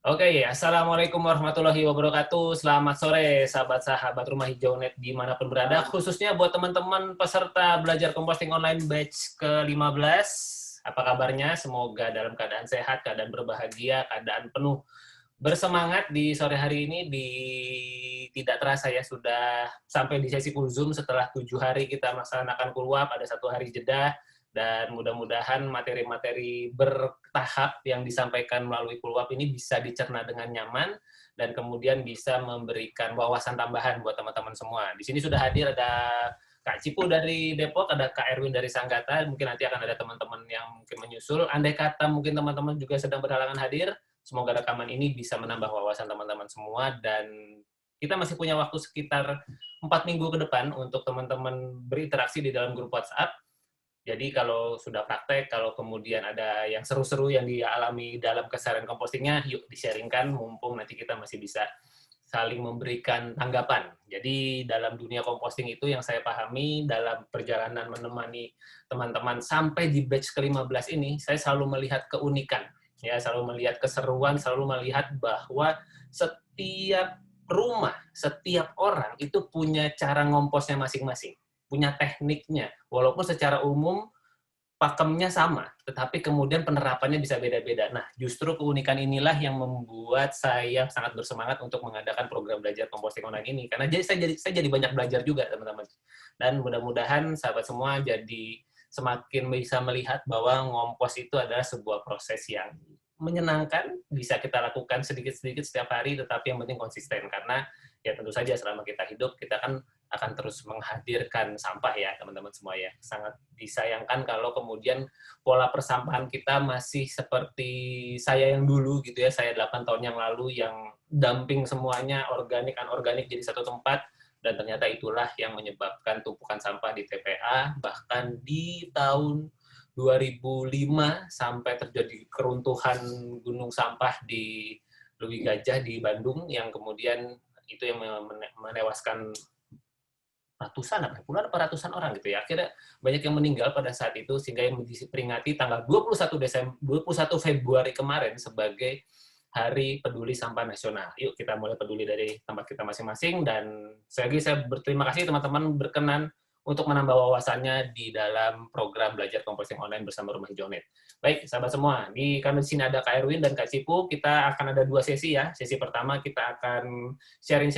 Oke, assalamualaikum warahmatullahi wabarakatuh. Selamat sore, sahabat-sahabat Rumah Hijau Net dimanapun berada, khususnya buat teman-teman peserta belajar composting online batch ke-15. Apa kabarnya? Semoga dalam keadaan sehat, keadaan berbahagia, keadaan penuh bersemangat di sore hari ini. Tidak terasa ya, sudah sampai di sesi full Zoom setelah 7 hari kita melaksanakan kulwap, ada 1 hari jeda, dan mudah-mudahan materi-materi bertahap yang disampaikan melalui kulwap ini bisa dicerna dengan nyaman dan kemudian bisa memberikan wawasan tambahan buat teman-teman semua. Di sini sudah hadir ada Kak Cipu dari Depok, ada Kak Erwin dari Sanggata, mungkin nanti akan ada teman-teman yang mungkin menyusul. Andai kata mungkin teman-teman juga sedang berhalangan hadir, semoga rekaman ini bisa menambah wawasan teman-teman semua, dan kita masih punya waktu sekitar 4 minggu ke depan untuk teman-teman berinteraksi di dalam grup WhatsApp. Jadi kalau sudah praktek, kalau kemudian ada yang seru-seru yang dialami dalam keseharian compostingnya, yuk di-sharingkan, mumpung nanti kita masih bisa saling memberikan tanggapan. Jadi dalam dunia composting itu yang saya pahami dalam perjalanan menemani teman-teman sampai di batch ke-15 ini, saya selalu melihat keunikan, ya, selalu melihat keseruan, selalu melihat bahwa setiap rumah, setiap orang itu punya cara ngomposnya masing-masing, punya tekniknya. Walaupun secara umum pakemnya sama, tetapi kemudian penerapannya bisa beda-beda. Nah, justru keunikan inilah yang membuat saya sangat bersemangat untuk mengadakan program belajar composting online ini. Karena saya jadi banyak belajar juga, teman-teman. Dan mudah-mudahan sahabat semua jadi semakin bisa melihat bahwa ngompos itu adalah sebuah proses yang menyenangkan, bisa kita lakukan sedikit-sedikit setiap hari, tetapi yang penting konsisten. Karena ya tentu saja selama kita hidup, kita kan akan terus menghadirkan sampah ya, teman-teman semua ya. Sangat disayangkan kalau kemudian pola persampahan kita masih seperti saya yang dulu gitu ya, saya 8 tahun yang lalu yang dumping semuanya organik, anorganik jadi satu tempat, dan ternyata itulah yang menyebabkan tumpukan sampah di TPA, bahkan di tahun 2005 sampai terjadi keruntuhan gunung sampah di Lewi Gajah di Bandung, yang kemudian itu yang menewaskan ratusan, puluhan apa ratusan orang gitu ya. Akhirnya banyak yang meninggal pada saat itu, sehingga yang diperingati tanggal 21 Februari kemarin sebagai Hari Peduli Sampah Nasional. Yuk kita mulai peduli dari tempat kita masing-masing, dan saya berterima kasih teman-teman berkenan untuk menambah wawasannya di dalam program belajar composting online bersama Rumah Hijau Net. Baik, sahabat semua, karena di sini ada Kak Erwin dan Kak Cipu, kita akan ada 2 sesi ya. Sesi pertama kita akan saya akan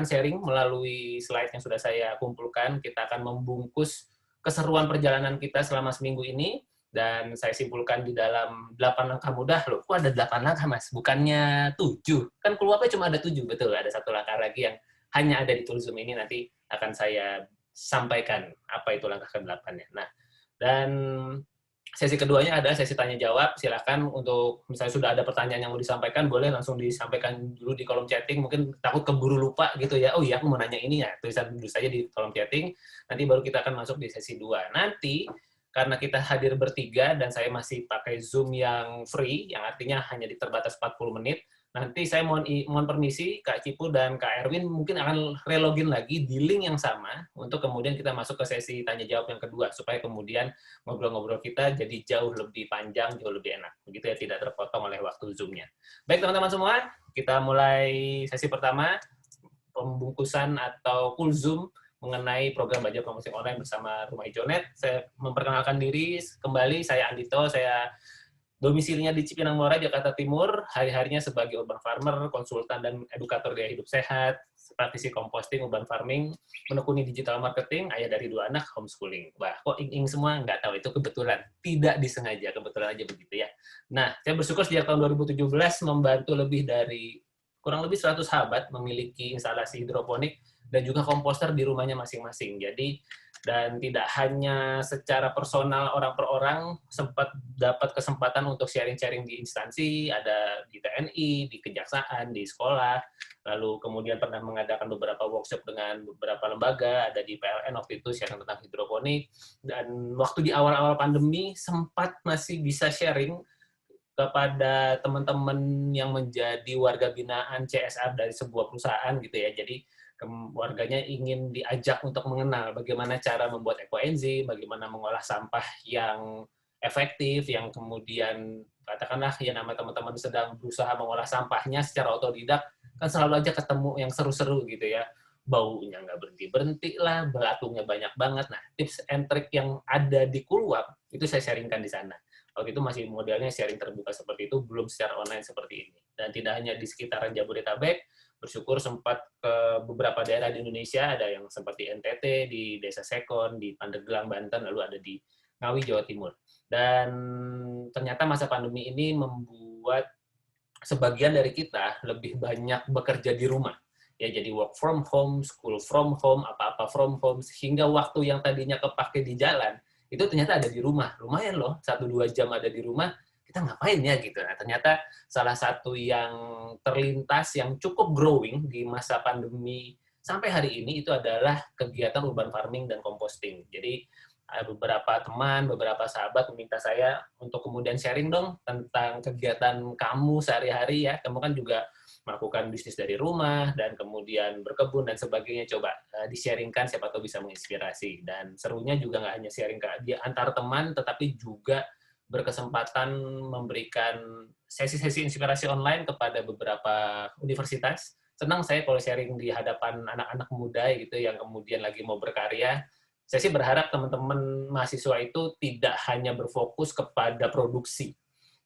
sharing melalui slide yang sudah saya kumpulkan. Kita akan membungkus keseruan perjalanan kita selama seminggu ini, dan saya simpulkan di dalam 8 langkah mudah. Loh, kok ada 8 langkah, Mas? Bukannya 7? Kan keluarnya cuma ada 7, betul. Ada 1 langkah lagi yang hanya ada di tool Zoom ini, nanti akan saya sampaikan apa itu langkah ke-8-nya. Nah, dan sesi keduanya adalah sesi tanya jawab. Silakan untuk misalnya sudah ada pertanyaan yang mau disampaikan, boleh langsung disampaikan dulu di kolom chatting. Mungkin takut keburu lupa gitu ya. Oh iya, aku mau nanya ini ya. Tulisan dulu saja di kolom chatting. Nanti baru kita akan masuk di sesi 2. Nanti karena kita hadir bertiga dan saya masih pakai Zoom yang free, yang artinya hanya terbatas 40 menit, nanti saya mohon permisi Kak Cipu dan Kak Erwin mungkin akan relogin lagi di link yang sama untuk kemudian kita masuk ke sesi tanya jawab yang kedua, supaya kemudian ngobrol-ngobrol kita jadi jauh lebih panjang, jauh lebih enak. Begitu ya, tidak terpotong oleh waktu Zoom-nya. Baik teman-teman semua, kita mulai sesi pertama, pembungkusan atau full Zoom mengenai program belajar composting online bersama Rumah Hijau Net. Saya memperkenalkan diri kembali, saya Andito, saya domisilinya di Cipinang Muara, Jakarta Timur, hari-harinya sebagai urban farmer, konsultan dan edukator gaya hidup sehat, praktisi composting, urban farming, menekuni digital marketing, ayah dari 2 anak, homeschooling. Wah, kok ing-ing semua? Nggak tahu, itu kebetulan. Tidak disengaja, kebetulan aja begitu ya. Nah, saya bersyukur sejak tahun 2017 membantu kurang lebih 100 sahabat memiliki instalasi hidroponik dan juga komposter di rumahnya masing-masing. Jadi, dan tidak hanya secara personal orang per orang, sempat dapat kesempatan untuk sharing-sharing di instansi, ada di TNI, di kejaksaan, di sekolah, lalu kemudian pernah mengadakan beberapa workshop dengan beberapa lembaga, ada di PLN waktu itu sharing tentang hidroponik, dan waktu di awal-awal pandemi sempat masih bisa sharing kepada teman-teman yang menjadi warga binaan CSR dari sebuah perusahaan gitu ya. Jadi warganya ingin diajak untuk mengenal bagaimana cara membuat ekoenzim, bagaimana mengolah sampah yang efektif, yang kemudian katakanlah ya nama teman-teman sedang berusaha mengolah sampahnya secara otodidak, kan selalu aja ketemu yang seru-seru gitu ya. Baunya nggak berhenti-berhenti lah, belatungnya banyak banget. Nah, tips and trick yang ada di Kuluap, itu saya sharingkan di sana. Waktu itu masih modelnya sharing terbuka seperti itu, belum secara online seperti ini. Dan tidak hanya di sekitaran Jabodetabek, bersyukur sempat ke beberapa daerah di Indonesia, ada yang seperti NTT, di Desa Sekon, di Pandeglang, Banten, lalu ada di Ngawi, Jawa Timur. Dan ternyata masa pandemi ini membuat sebagian dari kita lebih banyak bekerja di rumah. Ya, jadi work from home, school from home, apa-apa from home, sehingga waktu yang tadinya kepake di jalan, itu ternyata ada di rumah. Lumayan loh, 1-2 jam ada di rumah, kita ngapain ya gitu. Nah, ternyata salah satu yang terlintas yang cukup growing di masa pandemi sampai hari ini itu adalah kegiatan urban farming dan composting. Jadi beberapa teman, beberapa sahabat meminta saya untuk kemudian sharing dong tentang kegiatan kamu sehari-hari ya. Kamu kan juga melakukan bisnis dari rumah dan kemudian berkebun dan sebagainya. Coba di-sharingkan, siapa tahu bisa menginspirasi. Dan serunya juga nggak hanya sharing di antar teman, tetapi juga berkesempatan memberikan sesi-sesi inspirasi online kepada beberapa universitas. Senang saya kalau sharing di hadapan anak-anak muda gitu yang kemudian lagi mau berkarya. Saya sih berharap teman-teman mahasiswa itu tidak hanya berfokus kepada produksi,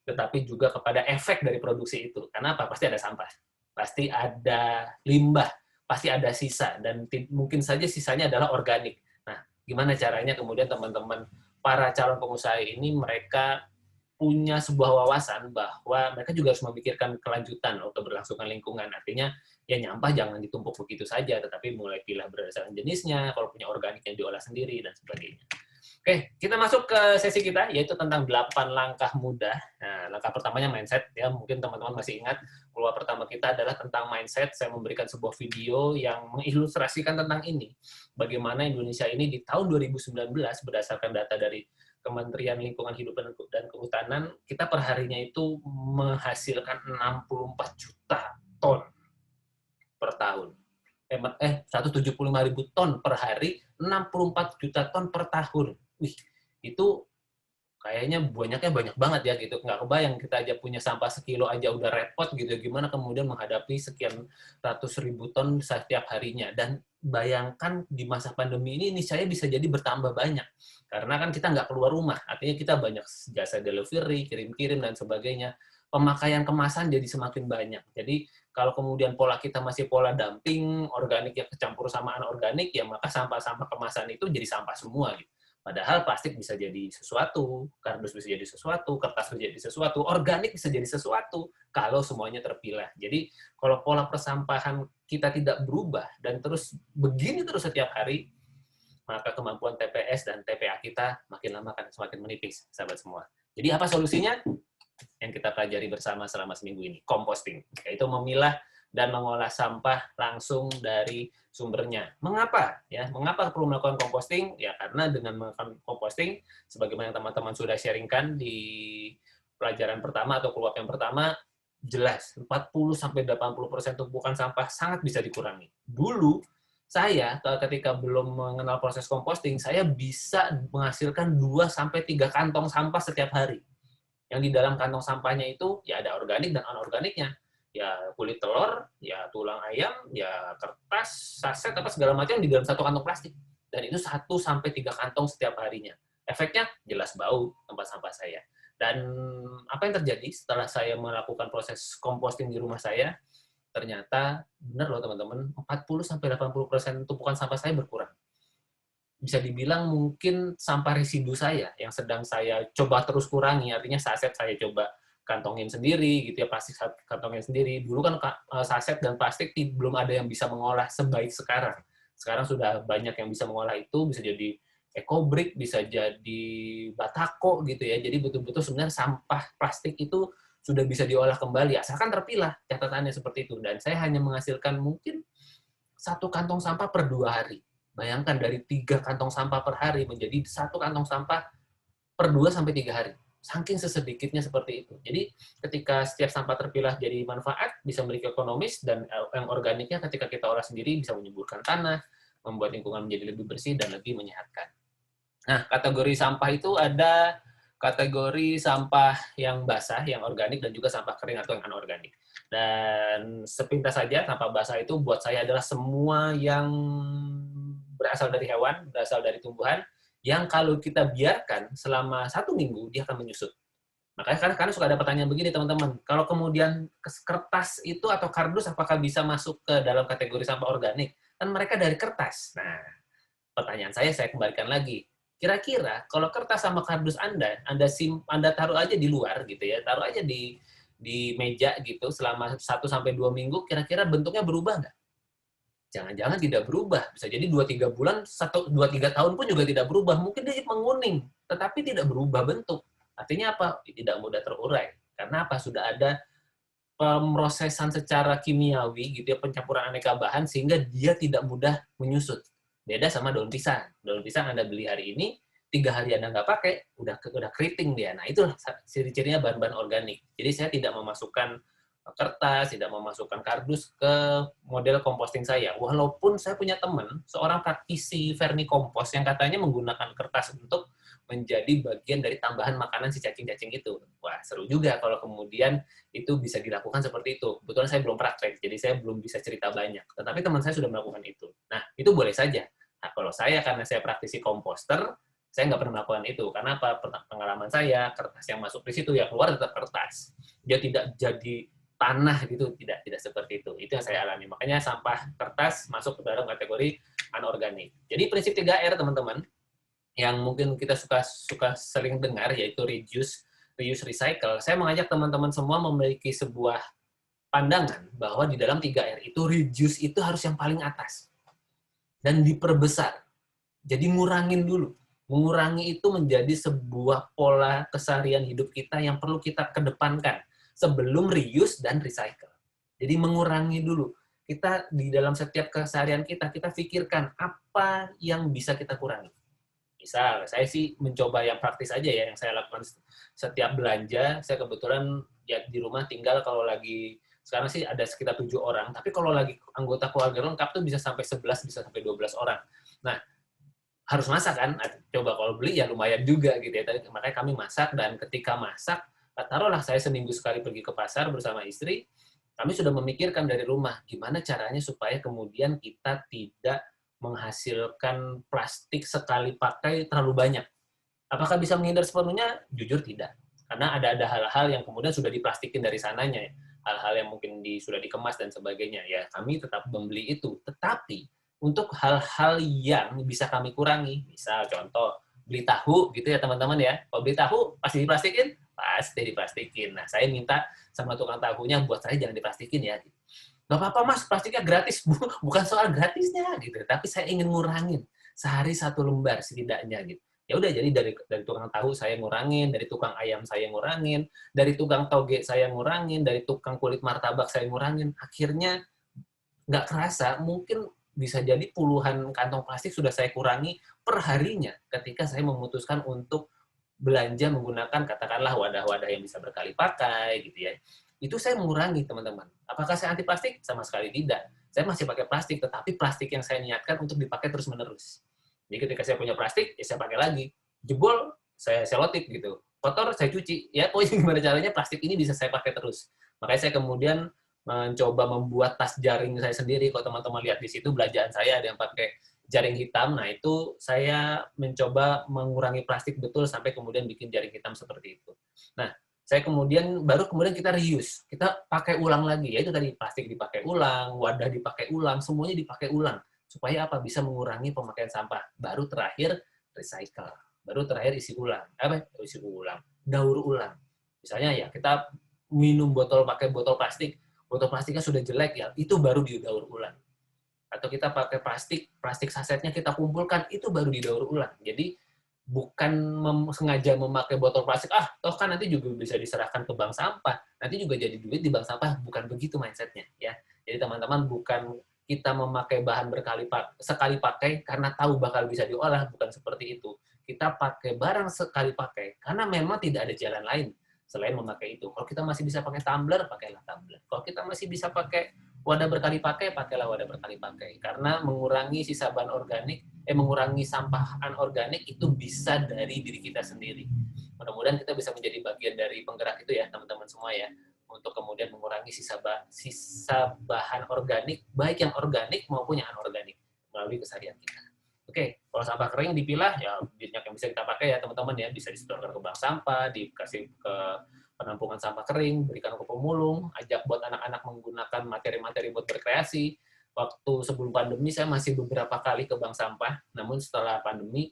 tetapi juga kepada efek dari produksi itu. Karena apa? Pasti ada sampah, pasti ada limbah, pasti ada sisa, dan mungkin saja sisanya adalah organik. Nah, gimana caranya kemudian teman-teman para calon pengusaha ini mereka punya sebuah wawasan bahwa mereka juga harus memikirkan kelanjutan atau berlangsungan lingkungan. Artinya, ya nyampah jangan ditumpuk begitu saja, tetapi mulai pilah berdasarkan jenisnya, kalau punya organik yang diolah sendiri, dan sebagainya. Oke, kita masuk ke sesi kita, yaitu tentang 8 langkah mudah. Nah, langkah pertamanya mindset, ya mungkin teman-teman masih ingat, keluar pertama kita adalah tentang mindset. Saya memberikan sebuah video yang mengilustrasikan tentang ini. Bagaimana Indonesia ini di tahun 2019, berdasarkan data dari Kementerian Lingkungan Hidup dan Kehutanan, kita perharinya itu menghasilkan 64 juta ton per tahun. 175.000 ton per hari, 64 juta ton per tahun. Wih, itu kayaknya banyaknya banyak banget ya gitu. Nggak kebayang kita aja punya sampah sekilo aja udah repot gitu. Gimana kemudian menghadapi sekian ratus ribu ton setiap harinya. Dan bayangkan di masa pandemi ini saya bisa jadi bertambah banyak. Karena kan kita nggak keluar rumah. Artinya kita banyak jasa delivery, kirim-kirim, dan sebagainya. Pemakaian kemasan jadi semakin banyak. Jadi kalau kemudian pola kita masih pola dumping, organik yang kecampur sama anorganik, ya maka sampah-sampah kemasan itu jadi sampah semua gitu. Padahal plastik bisa jadi sesuatu, kardus bisa jadi sesuatu, kertas bisa jadi sesuatu, organik bisa jadi sesuatu, kalau semuanya terpilah. Jadi, kalau pola persampahan kita tidak berubah, dan terus begini terus setiap hari, maka kemampuan TPS dan TPA kita makin lama akan semakin menipis, sahabat semua. Jadi, apa solusinya? Yang kita pelajari bersama selama seminggu ini, composting, yaitu memilah dan mengolah sampah langsung dari sumbernya. Mengapa? Ya, mengapa perlu melakukan composting? Ya, karena dengan melakukan composting, sebagaimana teman-teman sudah sharingkan di pelajaran pertama atau keluar yang pertama, jelas 40-80% tumpukan sampah sangat bisa dikurangi. Dulu, saya ketika belum mengenal proses composting, saya bisa menghasilkan 2-3 kantong sampah setiap hari. Yang di dalam kantong sampahnya itu, ya ada organik dan anorganiknya. Ya kulit telur, ya tulang ayam, ya kertas, saset, apa segala macam di dalam satu kantong plastik. Dan itu 1-3 kantong setiap harinya. Efeknya jelas bau tempat sampah saya. Dan apa yang terjadi setelah saya melakukan proses composting di rumah saya, ternyata benar loh teman-teman, 40-80% tumpukan sampah saya berkurang. Bisa dibilang mungkin sampah residu saya yang sedang saya coba terus kurangi, artinya saset saya coba kantongin sendiri gitu ya, plastik kantongin sendiri. Dulu kan saset dan plastik belum ada yang bisa mengolah sebaik sekarang. Sekarang sudah banyak yang bisa mengolah itu, bisa jadi ecobrick, bisa jadi batako gitu ya. Jadi betul-betul sebenarnya sampah plastik itu sudah bisa diolah kembali, asalkan terpilah, catatannya seperti itu. Dan saya hanya menghasilkan mungkin 1 kantong sampah per 2 hari. Bayangkan dari 3 kantong sampah per hari menjadi 1 kantong sampah per 2-3 hari. Saking sesedikitnya seperti itu. Jadi ketika setiap sampah terpilah jadi manfaat, bisa memiliki ekonomis, dan yang organiknya ketika kita olah sendiri bisa menyuburkan tanah, membuat lingkungan menjadi lebih bersih dan lebih menyehatkan. Nah, kategori sampah itu ada kategori sampah yang basah, yang organik, dan juga sampah kering atau yang anorganik. Dan sepintas saja, sampah basah itu buat saya adalah semua yang berasal dari hewan, berasal dari tumbuhan, yang kalau kita biarkan selama 1 minggu, dia akan menyusut. Makanya karena suka ada pertanyaan begini, teman-teman. Kalau kemudian kertas itu atau kardus, apakah bisa masuk ke dalam kategori sampah organik? Kan mereka dari kertas. Nah, pertanyaan saya kembalikan lagi. Kira-kira kalau kertas sama kardus Anda taruh aja di luar gitu ya, taruh aja di meja gitu selama 1 sampai 2 minggu, kira-kira bentuknya berubah nggak? Jangan-jangan tidak berubah. Bisa jadi 2-3 bulan, 2-3 tahun pun juga tidak berubah. Mungkin dia menguning, tetapi tidak berubah bentuk. Artinya apa? Tidak mudah terurai. Karena apa? Sudah ada pemrosesan secara kimiawi gitu ya, pencampuran aneka bahan sehingga dia tidak mudah menyusut. Beda sama daun pisang. Daun pisang Anda beli hari ini, 3 hari Anda nggak pakai, udah keriting dia. Nah, itulah ciri-cirinya bahan-bahan organik. Jadi saya tidak memasukkan kertas, tidak memasukkan kardus ke model composting saya. Walaupun saya punya teman, seorang praktisi vermikompos yang katanya menggunakan kertas untuk menjadi bagian dari tambahan makanan si cacing-cacing itu. Wah, seru juga kalau kemudian itu bisa dilakukan seperti itu. Kebetulan saya belum praktek, jadi saya belum bisa cerita banyak. Tetapi teman saya sudah melakukan itu. Nah, itu boleh saja. Nah, kalau saya, karena saya praktisi komposter, saya nggak pernah melakukan itu. Karena apa? Pengalaman saya, kertas yang masuk di situ, ya keluar tetap kertas. Dia tidak jadi tanah gitu, tidak seperti itu. Itu yang saya alami. Makanya sampah kertas masuk ke dalam kategori anorganik. Jadi prinsip 3R, teman-teman, yang mungkin kita suka sering dengar, yaitu reduce, reuse, recycle. Saya mengajak teman-teman semua memiliki sebuah pandangan bahwa di dalam 3R itu reduce itu harus yang paling atas dan diperbesar. Jadi ngurangin dulu. Mengurangi itu menjadi sebuah pola keseharian hidup kita yang perlu kita kedepankan sebelum reuse dan recycle. Jadi mengurangi dulu. Kita di dalam setiap keseharian kita pikirkan apa yang bisa kita kurangi. Misal, saya sih mencoba yang praktis aja ya, yang saya lakukan setiap belanja. Saya kebetulan ya di rumah tinggal, kalau lagi, sekarang sih ada sekitar 7 orang, tapi kalau lagi anggota keluarga lengkap tuh bisa sampai 11, bisa sampai 12 orang. Nah, harus masak kan? Coba kalau beli ya lumayan juga gitu ya. Makanya kami masak, dan ketika masak, taruhlah saya seminggu sekali pergi ke pasar bersama istri, kami sudah memikirkan dari rumah, gimana caranya supaya kemudian kita tidak menghasilkan plastik sekali pakai terlalu banyak. Apakah bisa menghindar sepenuhnya? Jujur tidak. Karena ada hal-hal yang kemudian sudah diplastikin dari sananya. Hal-hal yang mungkin sudah dikemas dan sebagainya. Ya, kami tetap membeli itu. Tetapi, untuk hal-hal yang bisa kami kurangi, misal contoh, beli tahu gitu ya teman-teman ya. Kalau beli tahu, pasti diplastikin? Pasti diplastikin. Nah, saya minta sama tukang tahunya, buat saya jangan diplastikin ya. Nggak apa-apa mas, plastiknya gratis. Bukan soal gratisnya gitu, tapi saya ingin ngurangin sehari 1 lembar setidaknya gitu. Ya udah, jadi dari tukang tahu saya ngurangin, dari tukang ayam saya ngurangin, dari tukang toge saya ngurangin, dari tukang kulit martabak saya ngurangin. Akhirnya nggak kerasa, mungkin bisa jadi puluhan kantong plastik sudah saya kurangi per harinya ketika saya memutuskan untuk belanja menggunakan katakanlah wadah-wadah yang bisa berkali pakai gitu ya. Itu saya mengurangi, teman-teman. Apakah saya anti plastik? Sama sekali tidak. Saya masih pakai plastik, tetapi plastik yang saya niatkan untuk dipakai terus-menerus. Jadi ketika saya punya plastik, ya saya pakai lagi. Jebol, saya selotip gitu. Kotor, saya cuci. Ya, pokoknya gimana caranya plastik ini bisa saya pakai terus. Makanya saya kemudian mencoba membuat tas jaring saya sendiri. Kalau teman-teman lihat di situ, belanjaan saya ada yang pakai jaring hitam. Nah, itu saya mencoba mengurangi plastik betul sampai kemudian bikin jaring hitam seperti itu. Nah, saya kemudian kita reuse, kita pakai ulang lagi. Yaitu tadi plastik dipakai ulang, wadah dipakai ulang, semuanya dipakai ulang. Supaya apa? Bisa mengurangi pemakaian sampah. Baru terakhir recycle. Baru terakhir isi ulang. Isi ulang. Daur ulang. Misalnya ya, kita minum pakai botol plastiknya sudah jelek ya, itu baru didaur ulang. Atau kita pakai plastik sasetnya kita kumpulkan, itu baru didaur ulang. Jadi bukan sengaja memakai botol plastik, toh kan nanti juga bisa diserahkan ke bank sampah, nanti juga jadi duit di bank sampah, bukan begitu mindsetnya ya. Jadi teman-teman, bukan kita memakai bahan sekali pakai karena tahu bakal bisa diolah, bukan seperti itu. Kita pakai barang sekali pakai karena memang tidak ada jalan lain selain memakai itu. Kalau kita masih bisa pakai tumbler, pakailah tumbler. Kalau kita masih bisa pakai wadah berkali pakai, pakailah wadah berkali pakai. Karena mengurangi sisa bahan organik, mengurangi sampah anorganik itu bisa dari diri kita sendiri. Mudah-mudahan kita bisa menjadi bagian dari penggerak itu ya, teman-teman semua ya, untuk kemudian mengurangi sisa bahan organik, baik yang organik maupun yang anorganik, melalui keseharian kita. Oke, kalau sampah kering dipilah, ya banyak yang bisa kita pakai ya teman-teman ya, bisa disetorkan ke bank sampah, dikasih ke penampungan sampah kering, berikan ke pemulung, ajak buat anak-anak menggunakan materi-materi buat berkreasi. Waktu sebelum pandemi saya masih beberapa kali ke bank sampah, namun setelah pandemi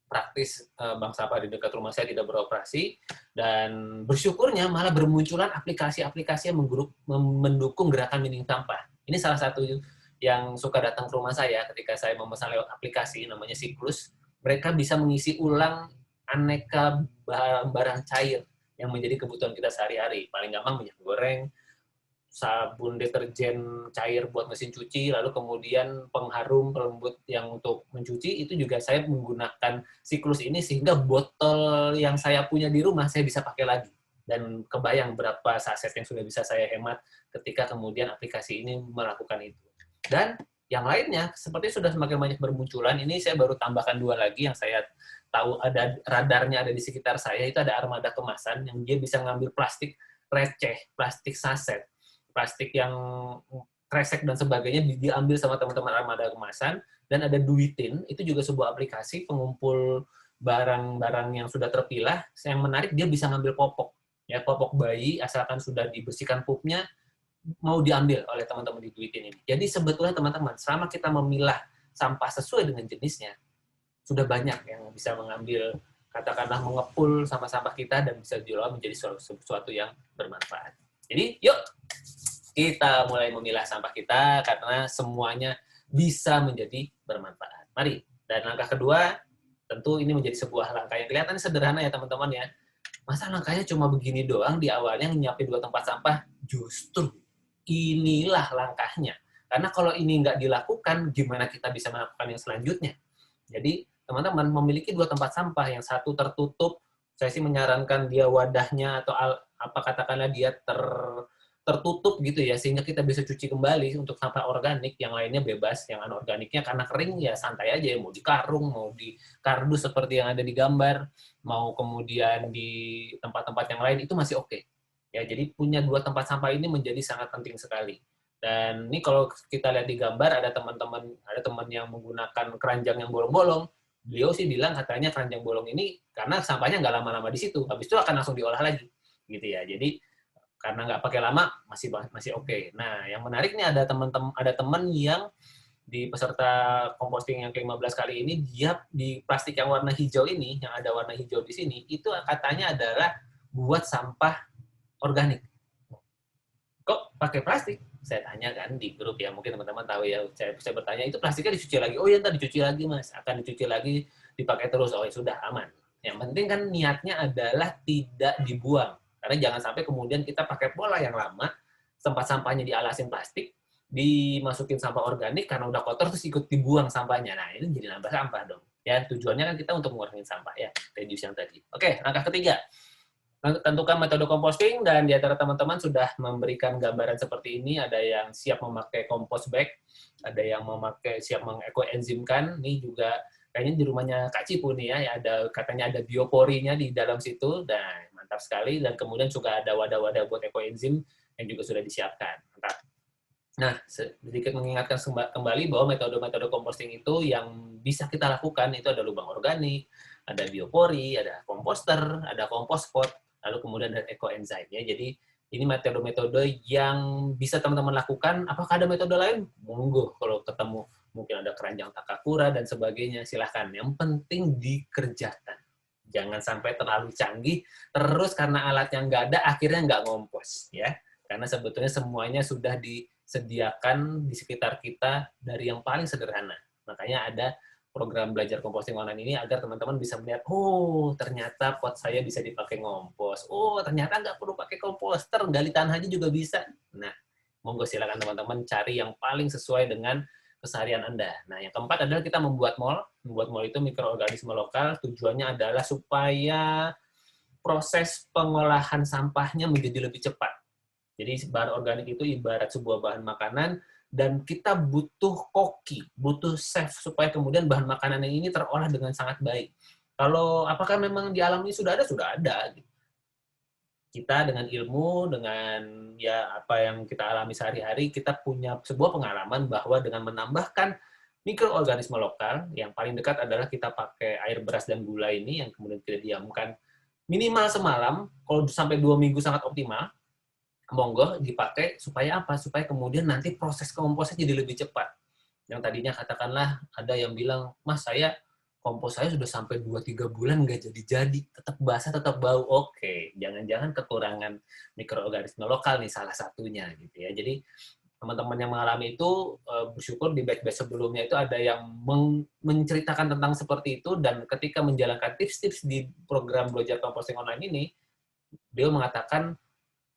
praktis bank sampah di dekat rumah saya tidak beroperasi, dan bersyukurnya malah bermunculan aplikasi-aplikasi yang mendukung gerakan minim sampah. Ini salah satu yang suka datang ke rumah saya ketika saya memesan lewat aplikasi namanya Siklus. Mereka bisa mengisi ulang aneka barang cair yang menjadi kebutuhan kita sehari-hari. Paling gampang minyak goreng, sabun deterjen cair buat mesin cuci, lalu kemudian pengharum pelembut yang untuk mencuci, itu juga saya menggunakan Siklus ini sehingga botol yang saya punya di rumah saya bisa pakai lagi. Dan kebayang berapa saset yang sudah bisa saya hemat ketika kemudian aplikasi ini melakukan itu. Dan yang lainnya, seperti sudah semakin banyak bermunculan, ini saya baru tambahkan 2 lagi yang saya tahu ada radarnya ada di sekitar saya, itu ada armada kemasan yang dia bisa ngambil plastik receh, plastik saset, plastik yang kresek dan sebagainya diambil sama teman-teman armada kemasan, dan ada Duitin, itu juga sebuah aplikasi pengumpul barang-barang yang sudah terpilah. Yang menarik, dia bisa ngambil popok, ya popok bayi asalkan sudah dibersihkan pupnya, mau diambil oleh teman-teman di Duitin ini. Jadi sebetulnya teman-teman, selama kita memilah sampah sesuai dengan jenisnya, sudah banyak yang bisa mengambil, katakanlah mengepul sampah-sampah kita dan bisa diolah menjadi sesuatu yang bermanfaat. Jadi yuk kita mulai memilah sampah kita karena semuanya bisa menjadi bermanfaat. Mari. Dan langkah kedua, tentu ini menjadi sebuah langkah yang kelihatannya sederhana ya teman-teman ya. Masa langkahnya cuma begini doang di awalnya nyiapin 2 tempat sampah? Justru inilah langkahnya. Karena kalau ini nggak dilakukan, gimana kita bisa melakukan yang selanjutnya? Jadi teman-teman memiliki 2 tempat sampah, yang satu tertutup, saya sih menyarankan dia wadahnya atau apa katakanlah dia tertutup gitu ya, sehingga kita bisa cuci kembali untuk sampah organik, yang lainnya bebas, yang anorganiknya karena kering ya santai aja ya, mau di karung, mau di kardus seperti yang ada di gambar, mau kemudian di tempat-tempat yang lain, itu masih oke. Ya, jadi punya 2 tempat sampah ini menjadi sangat penting sekali. Dan ini kalau kita lihat di gambar, ada teman yang menggunakan keranjang yang bolong-bolong. Beliau sih bilang katanya keranjang bolong ini karena sampahnya nggak lama-lama di situ, habis itu akan langsung diolah lagi, gitu ya. Jadi karena nggak pakai lama masih oke. Nah, yang menarik nih ada teman yang di peserta composting yang ke-15 kali ini, dia di plastik yang warna hijau ini, yang ada warna hijau di sini, itu katanya adalah buat sampah organik. Kok pakai plastik? Saya tanya kan di grup ya, mungkin teman-teman tahu ya, saya bertanya, itu plastiknya dicuci lagi? Oh iya, ntar dicuci lagi mas, akan dicuci lagi, dipakai terus, oh ya sudah, aman. Yang penting kan niatnya adalah tidak dibuang. Karena jangan sampai kemudian kita pakai pola yang lama, tempat sampahnya dialasin plastik, dimasukin sampah organik, karena udah kotor terus ikut dibuang sampahnya. Nah, ini jadi nambah sampah dong. Ya, tujuannya kan kita untuk mengurangi sampah ya, reduce yang tadi. Oke, langkah ketiga. Tentukan metode composting, dan di antara teman-teman sudah memberikan gambaran seperti ini, ada yang siap memakai compost bag, ada yang siap mengekoenzimkan, ini juga kayaknya di rumahnya Kak Cipu nih ya, katanya ada bioporinya di dalam situ, dan mantap sekali, dan kemudian juga ada wadah-wadah buat ekoenzim yang juga sudah disiapkan. Mantap. Nah, sedikit mengingatkan kembali bahwa metode-metode composting itu yang bisa kita lakukan itu ada lubang organik, ada biopori, ada komposter, ada compost pot, lalu kemudian ada ekoenzim ya. Jadi ini metode-metode yang bisa teman-teman lakukan. Apakah ada metode lain? Monggo, kalau ketemu mungkin ada keranjang takakura dan sebagainya, silahkan. Yang penting dikerjakan. Jangan sampai terlalu canggih, terus karena alatnya nggak ada, akhirnya nggak ngompos. Ya. Karena sebetulnya semuanya sudah disediakan di sekitar kita dari yang paling sederhana. Makanya ada program belajar composting online ini agar teman-teman bisa melihat, oh ternyata pot saya bisa dipakai ngompos, oh ternyata nggak perlu pakai komposter, gali tanah aja juga bisa. Nah, monggo silakan teman-teman cari yang paling sesuai dengan keseharian Anda. Nah, yang keempat adalah kita membuat mall. Membuat mall itu mikroorganisme lokal, tujuannya adalah supaya proses pengolahan sampahnya menjadi lebih cepat. Jadi bahan organik itu ibarat sebuah bahan makanan, dan kita butuh koki, butuh chef supaya kemudian bahan makanan yang ini terolah dengan sangat baik. Kalau apakah memang di alam ini sudah ada? Sudah ada. Kita dengan ilmu, dengan ya apa yang kita alami sehari-hari, kita punya sebuah pengalaman bahwa dengan menambahkan mikroorganisme lokal, yang paling dekat adalah kita pakai air beras dan gula ini, yang kemudian kita diamkan minimal semalam, kalau sampai 2 minggu sangat optimal, monggo dipakai supaya apa? Supaya kemudian nanti proses komposnya jadi lebih cepat. Yang tadinya katakanlah ada yang bilang, Mas saya kompos saya sudah sampai 2-3 bulan nggak jadi-jadi, tetap basah, tetap bau. Oke, jangan-jangan kekurangan mikroorganisme lokal nih salah satunya gitu ya. Jadi teman-teman yang mengalami itu bersyukur di batch-batch sebelumnya itu ada yang menceritakan tentang seperti itu, dan ketika menjalankan tips-tips di program belajar composting online ini, dia mengatakan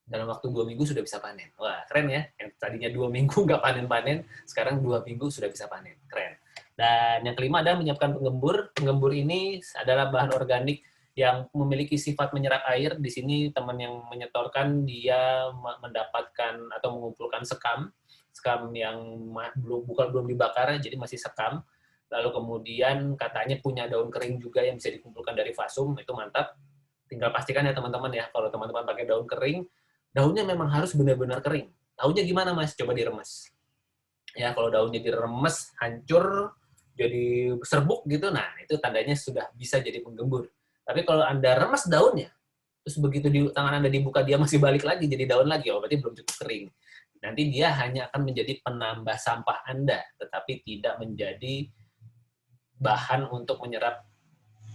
dalam waktu 2 minggu sudah bisa panen. Wah, keren ya. Yang tadinya 2 minggu nggak panen-panen, sekarang 2 minggu sudah bisa panen. Keren. Dan yang kelima adalah menyiapkan penggembur. Penggembur ini adalah bahan organik yang memiliki sifat menyerap air. Di sini teman yang menyetorkan, dia mendapatkan atau mengumpulkan sekam yang belum dibakar, jadi masih sekam. Lalu kemudian katanya punya daun kering juga yang bisa dikumpulkan dari fasum, itu mantap. Tinggal pastikan ya teman-teman ya, kalau teman-teman pakai daun kering, daunnya memang harus benar-benar kering. Tahunya gimana, Mas? Coba diremes. Ya, kalau daunnya diremes, hancur, jadi serbuk gitu, nah itu tandanya sudah bisa jadi penggembur. Tapi kalau Anda remes daunnya, terus begitu tangan Anda dibuka, dia masih balik lagi, jadi daun lagi, oh berarti belum cukup kering. Nanti dia hanya akan menjadi penambah sampah Anda, tetapi tidak menjadi bahan untuk menyerap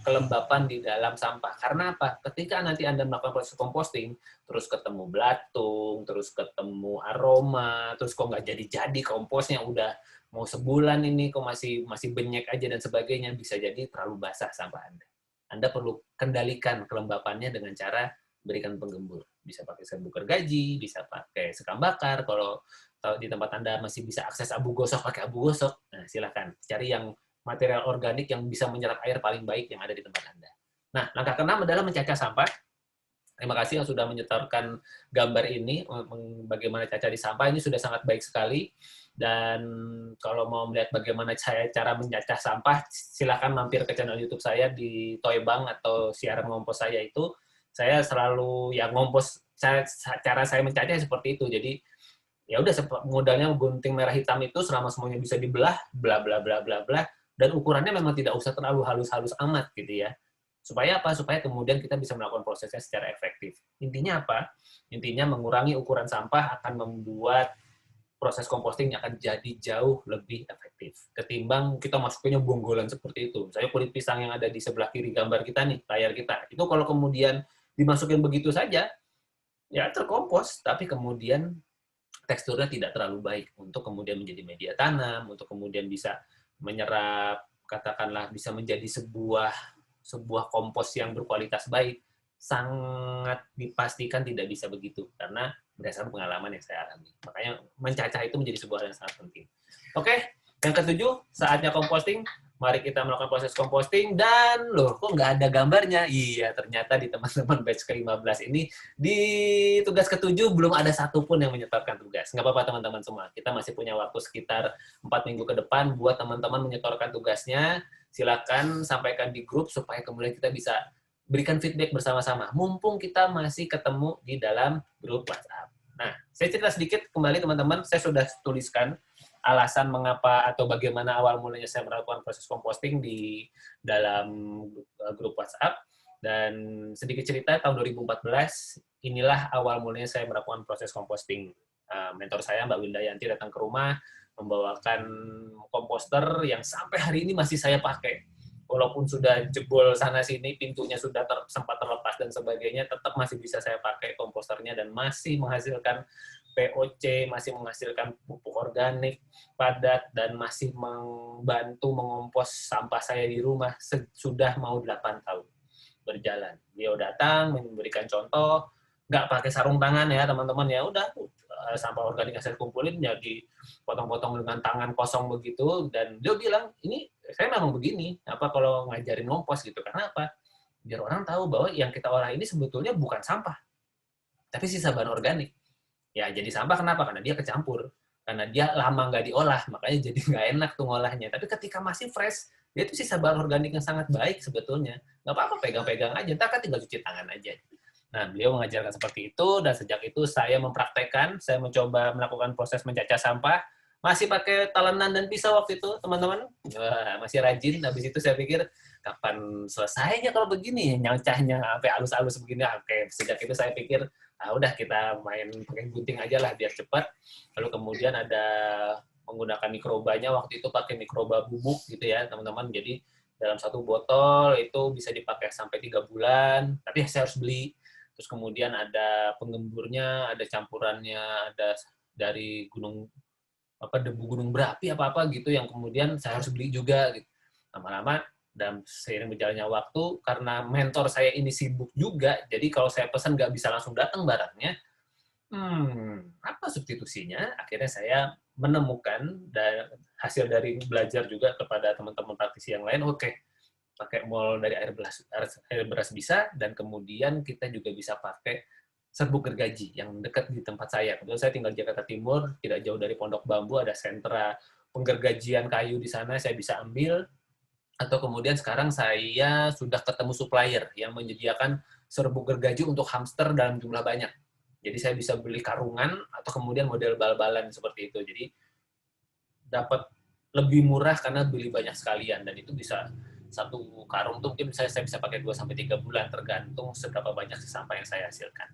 kelembapan di dalam sampah. Karena apa? Ketika nanti Anda melakukan proses composting, terus ketemu belatung, terus ketemu aroma, terus kok nggak jadi-jadi komposnya, udah mau sebulan ini kok masih benyek aja dan sebagainya, bisa jadi terlalu basah sampah Anda. Anda perlu kendalikan kelembapannya dengan cara berikan penggembur. Bisa pakai serbuk gergaji, bisa pakai sekam bakar. Kalau di tempat Anda masih bisa akses abu gosok, pakai abu gosok. Nah, silakan cari yang material organik yang bisa menyerap air paling baik yang ada di tempat Anda. Nah, langkah ke-6 adalah mencacah sampah. Terima kasih yang sudah menyetorkan gambar ini, bagaimana caca di sampah. Ini sudah sangat baik sekali. Dan kalau mau melihat bagaimana saya cara mencacah sampah, silakan mampir ke channel YouTube saya di Toybang atau siaran ngompos saya itu. Saya selalu ya ngompos, cara saya mencacah seperti itu. Jadi ya udah modalnya gunting merah hitam itu selama semuanya bisa dibelah, bla bla bla bla bla, dan ukurannya memang tidak usah terlalu halus-halus amat gitu ya. Supaya apa? Supaya kemudian kita bisa melakukan prosesnya secara efektif. Intinya apa? Intinya mengurangi ukuran sampah akan membuat proses composting akan jadi jauh lebih efektif ketimbang kita masukinnya bonggolan seperti itu. Saya kulit pisang yang ada di sebelah kiri gambar kita nih, layar kita. Itu kalau kemudian dimasukin begitu saja, ya terkompos, tapi kemudian teksturnya tidak terlalu baik untuk kemudian menjadi media tanam, untuk kemudian bisa menyerap, katakanlah bisa menjadi sebuah kompos yang berkualitas baik, sangat dipastikan tidak bisa begitu karena berdasarkan pengalaman yang saya alami. Makanya mencacah itu menjadi sebuah hal yang sangat penting. Oke, yang ketujuh, saatnya composting. Mari kita melakukan proses composting, dan loh, kok nggak ada gambarnya? Iya, ternyata di teman-teman batch ke-15 ini, di tugas ke-7 belum ada satupun yang menyetorkan tugas. Nggak apa-apa teman-teman semua, kita masih punya waktu sekitar 4 minggu ke depan buat teman-teman menyetorkan tugasnya. Silakan sampaikan di grup supaya kemudian kita bisa berikan feedback bersama-sama. Mumpung kita masih ketemu di dalam grup WhatsApp. Nah, saya cerita sedikit kembali teman-teman, saya sudah tuliskan alasan mengapa atau bagaimana awal mulanya saya melakukan proses composting di dalam grup WhatsApp. Dan sedikit cerita, tahun 2014, inilah awal mulanya saya melakukan proses composting. Mentor saya, Mbak Winda Yanti, datang ke rumah, membawakan komposter yang sampai hari ini masih saya pakai. Walaupun sudah jebol sana-sini, pintunya sudah sempat terlepas dan sebagainya, tetap masih bisa saya pakai komposternya dan masih menghasilkan POC, masih menghasilkan pupuk organik padat, dan masih membantu mengompos sampah saya di rumah sudah mau 8 tahun berjalan. Dia datang memberikan contoh, nggak pakai sarung tangan ya teman-teman, ya udah sampah organik yang saya kumpulin ya dipotong-potong dengan tangan kosong begitu, dan dia bilang ini saya memang begini, apa kalau ngajarin ngompos gitu, karena apa? Biar orang tahu bahwa yang kita olah ini sebetulnya bukan sampah, tapi sisa bahan organik. Ya, jadi sampah kenapa? Karena dia kecampur. Karena dia lama nggak diolah, makanya jadi nggak enak tuh ngolahnya. Tapi ketika masih fresh, dia itu sisa bahan organik yang sangat baik sebetulnya. nggak apa-apa pegang-pegang aja, ntar kan tinggal cuci tangan aja. Nah, beliau mengajarkan seperti itu, dan sejak itu saya mempraktekkan, saya mencoba melakukan proses mencacah sampah, masih pakai talenan dan pisau waktu itu, teman-teman. Wah, masih rajin. Habis itu saya pikir, kapan selesainya kalau begini, nyacahnya sampai halus-halus begini. Oke, sejak itu saya pikir, udah kita main pakai gunting aja lah biar cepat. Lalu kemudian ada menggunakan mikrobanya, waktu itu pakai mikroba bubuk gitu ya, teman-teman. Jadi dalam satu botol itu bisa dipakai sampai 3 bulan, tapi saya harus beli. Terus kemudian ada penggemburnya, ada campurannya, ada dari debu gunung berapi apa gitu yang kemudian saya harus beli juga gitu. Lama-lama dan seiring berjalannya waktu, karena mentor saya ini sibuk juga, jadi kalau saya pesan nggak bisa langsung datang barangnya, apa substitusinya? Akhirnya saya menemukan dan hasil dari belajar juga kepada teman-teman praktisi yang lain, oke, pakai mol dari air beras bisa, dan kemudian kita juga bisa pakai serbuk gergaji yang dekat di tempat saya. Kebetulan saya tinggal di Jakarta Timur, tidak jauh dari Pondok Bambu, ada sentra penggergajian kayu di sana, saya bisa ambil. Atau kemudian sekarang saya sudah ketemu supplier yang menyediakan serbuk gergaji untuk hamster dalam jumlah banyak. Jadi saya bisa beli karungan atau kemudian model bal-balan seperti itu. Jadi dapat lebih murah karena beli banyak sekalian, dan itu bisa satu karung tuh mungkin saya bisa pakai 2-3 bulan tergantung seberapa banyak sampah yang saya hasilkan.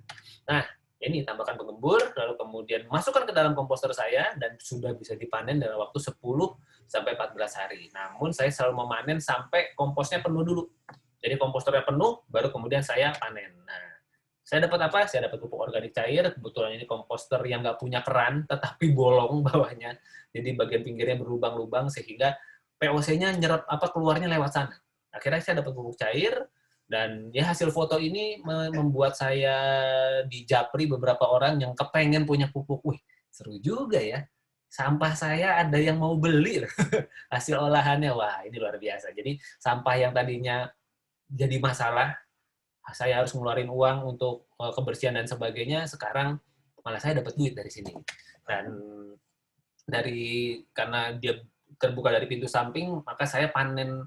Nah, ini tambahkan penggembur, lalu kemudian masukkan ke dalam komposter saya, dan sudah bisa dipanen dalam waktu 10-14 hari. Namun saya selalu memanen sampai komposnya penuh dulu. Jadi komposternya penuh, baru kemudian saya panen. Nah, saya dapat apa? Saya dapat pupuk organik cair, kebetulan ini komposter yang nggak punya keran, tetapi bolong bawahnya. Jadi bagian pinggirnya berlubang-lubang, sehingga POC-nya nyerap keluarnya lewat sana. Akhirnya saya dapat pupuk cair, dan ya hasil foto ini membuat saya dijapri beberapa orang yang kepengen punya pupuk. Wih, seru juga ya. Sampah saya ada yang mau beli hasil olahannya. Wah, ini luar biasa. Jadi sampah yang tadinya jadi masalah, saya harus ngeluarin uang untuk kebersihan dan sebagainya, sekarang malah saya dapat duit dari sini. Dan karena dia terbuka dari pintu samping, maka saya panen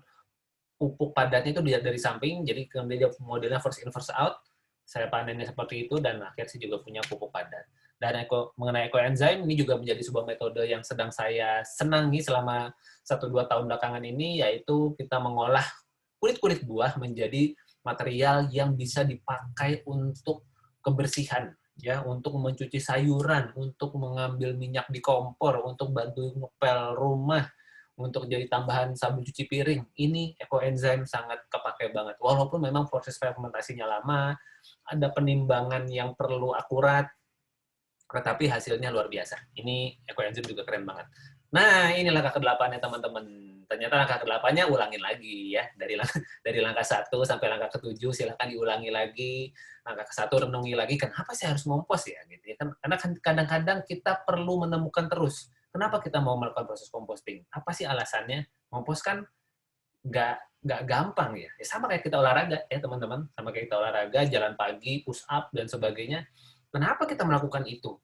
pupuk padatnya itu dari samping, jadi kemudian dia modelnya first in first out, saya panennya seperti itu, dan akhirnya saya juga punya pupuk padat. Dan mengenai ekoenzim, ini juga menjadi sebuah metode yang sedang saya senangi selama 1-2 tahun belakangan ini, yaitu kita mengolah kulit-kulit buah menjadi material yang bisa dipakai untuk kebersihan, ya, untuk mencuci sayuran, untuk mengambil minyak di kompor, untuk bantu ngepel rumah, untuk jadi tambahan sabun cuci piring. Ini ekoenzim sangat kepake banget. Walaupun memang proses fermentasinya lama, ada penimbangan yang perlu akurat, tetapi hasilnya luar biasa. Ini ekoenzim juga keren banget. Nah, ini langkah ke-8 ya teman-teman. Ternyata langkah ke-8-nya ulangin lagi ya. Dari langkah 1 sampai langkah ke-7 silakan diulangi lagi. Langkah ke-1 renungi lagi, kenapa saya harus ngompos ya gitu ya kan. Karena kadang-kadang kita perlu menemukan terus. Kenapa kita mau melakukan proses composting? Apa sih alasannya? Ngompos kan nggak gampang ya. Sama kayak kita olahraga ya teman-teman. Sama kayak kita olahraga, jalan pagi, push up dan sebagainya. Kenapa kita melakukan itu?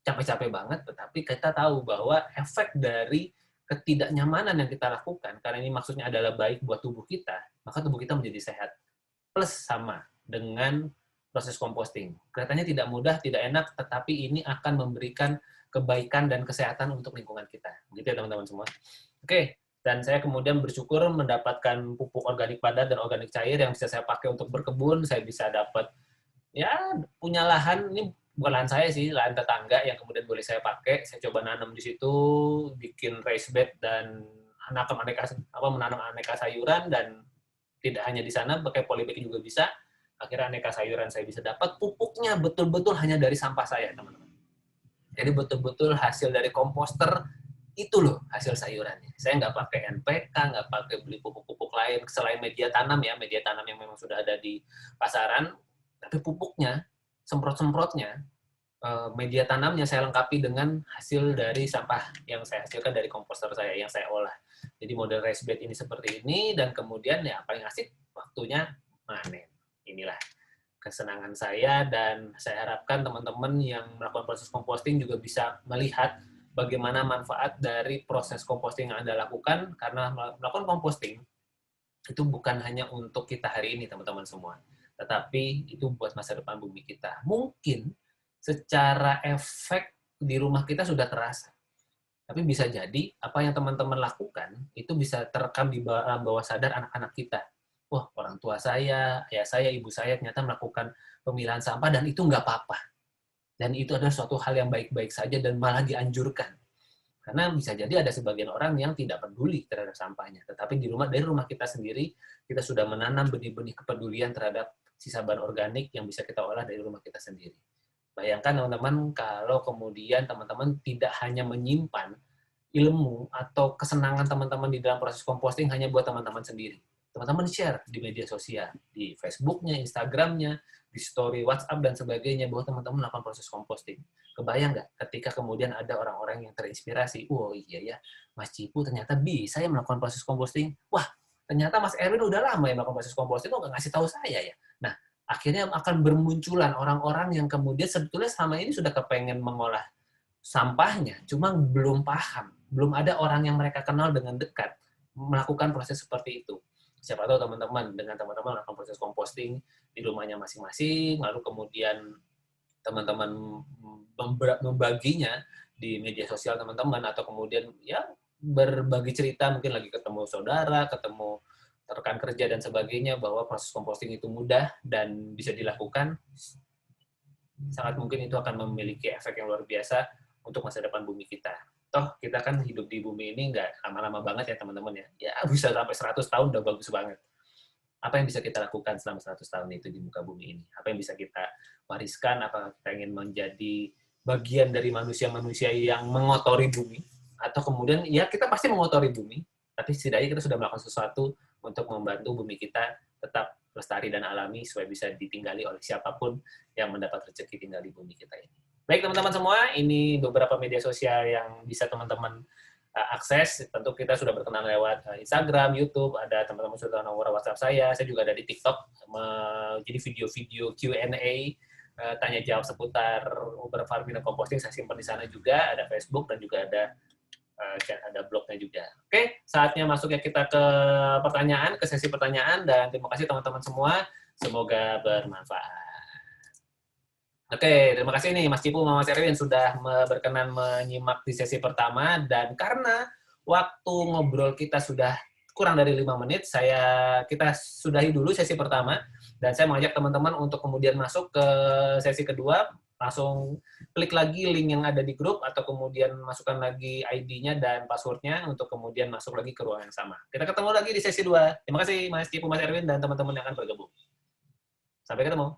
Capek-capek banget, tetapi kita tahu bahwa efek dari ketidaknyamanan yang kita lakukan, karena ini maksudnya adalah baik buat tubuh kita, maka tubuh kita menjadi sehat. Plus sama dengan proses composting. Kelihatannya tidak mudah, tidak enak, tetapi ini akan memberikan kebaikan dan kesehatan untuk lingkungan kita. Begitu ya teman-teman semua. Oke, dan saya kemudian bersyukur mendapatkan pupuk organik padat dan organik cair yang bisa saya pakai untuk berkebun. Saya bisa dapat, ya, punya lahan, ini bukan lahan saya sih, lahan tetangga yang kemudian boleh saya pakai. Saya coba nanam di situ, bikin raised bed dan menanam aneka sayuran, dan tidak hanya di sana, pakai polybag juga bisa. Akhirnya aneka sayuran saya bisa dapat, pupuknya betul-betul hanya dari sampah saya, teman-teman. Jadi betul-betul hasil dari komposter, itu loh hasil sayurannya. Saya nggak pakai NPK, nggak pakai beli pupuk-pupuk lain, selain media tanam ya, media tanam yang memang sudah ada di pasaran, tapi pupuknya, semprot-semprotnya, media tanamnya saya lengkapi dengan hasil dari sampah yang saya hasilkan dari komposter saya, yang saya olah. Jadi model raised bed ini seperti ini, dan kemudian ya paling asik waktunya panen. Inilah kesenangan saya, dan saya harapkan teman-teman yang melakukan proses composting juga bisa melihat bagaimana manfaat dari proses composting yang Anda lakukan, karena melakukan composting itu bukan hanya untuk kita hari ini, teman-teman semua. Tetapi itu buat masa depan bumi kita. Mungkin secara efek di rumah kita sudah terasa. Tapi bisa jadi apa yang teman-teman lakukan itu bisa terekam di bawah sadar anak-anak kita. Wah, orang tua saya, ayah saya, ibu saya ternyata melakukan pemilahan sampah dan itu nggak apa-apa. Dan itu adalah suatu hal yang baik-baik saja dan malah dianjurkan. Karena bisa jadi ada sebagian orang yang tidak peduli terhadap sampahnya. Tetapi dari rumah kita sendiri, kita sudah menanam benih-benih kepedulian terhadap sisa bahan organik yang bisa kita olah dari rumah kita sendiri. Bayangkan teman-teman kalau kemudian teman-teman tidak hanya menyimpan ilmu atau kesenangan teman-teman di dalam proses composting hanya buat teman-teman sendiri. Teman-teman share di media sosial, di Facebook-nya, Instagram-nya, di story WhatsApp dan sebagainya bahwa teman-teman melakukan proses composting. Kebayang nggak ketika kemudian ada orang-orang yang terinspirasi, oh iya ya, Mas Cipu ternyata bisa ya melakukan proses composting. Wah, ternyata Mas Erwin udah lama ya melakukan proses composting, kok nggak ngasih tahu saya ya. Nah, akhirnya akan bermunculan orang-orang yang kemudian sebetulnya selama ini sudah kepengen mengolah sampahnya, cuma belum paham, belum ada orang yang mereka kenal dengan dekat melakukan proses seperti itu. Siapa tahu teman-teman dengan teman-teman melakukan proses composting di rumahnya masing-masing, lalu kemudian teman-teman membaginya di media sosial teman-teman, atau kemudian ya berbagi cerita, mungkin lagi ketemu saudara, ketemu rekan kerja dan sebagainya, bahwa proses composting itu mudah dan bisa dilakukan, sangat mungkin itu akan memiliki efek yang luar biasa untuk masa depan bumi kita. Toh kita kan hidup di bumi ini nggak lama-lama banget ya teman-teman ya. Ya bisa sampai 100 tahun udah bagus banget. Apa yang bisa kita lakukan selama 100 tahun itu di muka bumi ini? Apa yang bisa kita wariskan? Apakah kita ingin menjadi bagian dari manusia-manusia yang mengotori bumi? Atau kemudian ya kita pasti mengotori bumi, tapi setidaknya kita sudah melakukan sesuatu untuk membantu bumi kita tetap lestari dan alami supaya bisa ditinggali oleh siapapun yang mendapat rezeki tinggal di bumi kita ini. Baik teman-teman semua, ini beberapa media sosial yang bisa teman-teman akses. Tentu kita sudah berkenalan lewat Instagram, YouTube, ada teman-teman sudah nomor WhatsApp saya juga ada di TikTok, jadi video-video Q&A, tanya jawab seputar urban farming dan composting saya simpan di sana juga, ada Facebook dan juga ada blognya juga. Oke, saatnya masuk ya kita ke pertanyaan, ke sesi pertanyaan, dan terima kasih teman-teman semua, semoga bermanfaat. Oke, terima kasih nih Mas Cipu sama Mas Erwin sudah berkenan menyimak di sesi pertama, dan karena waktu ngobrol kita sudah kurang dari 5 menit, kita sudahi dulu sesi pertama, dan saya mengajak teman-teman untuk kemudian masuk ke sesi kedua, langsung klik lagi link yang ada di grup, atau kemudian masukkan lagi ID-nya dan password-nya untuk kemudian masuk lagi ke ruang yang sama. Kita ketemu lagi di sesi 2. Terima kasih Mas Cipu, Mas Erwin, dan teman-teman yang akan bergabung. Sampai ketemu.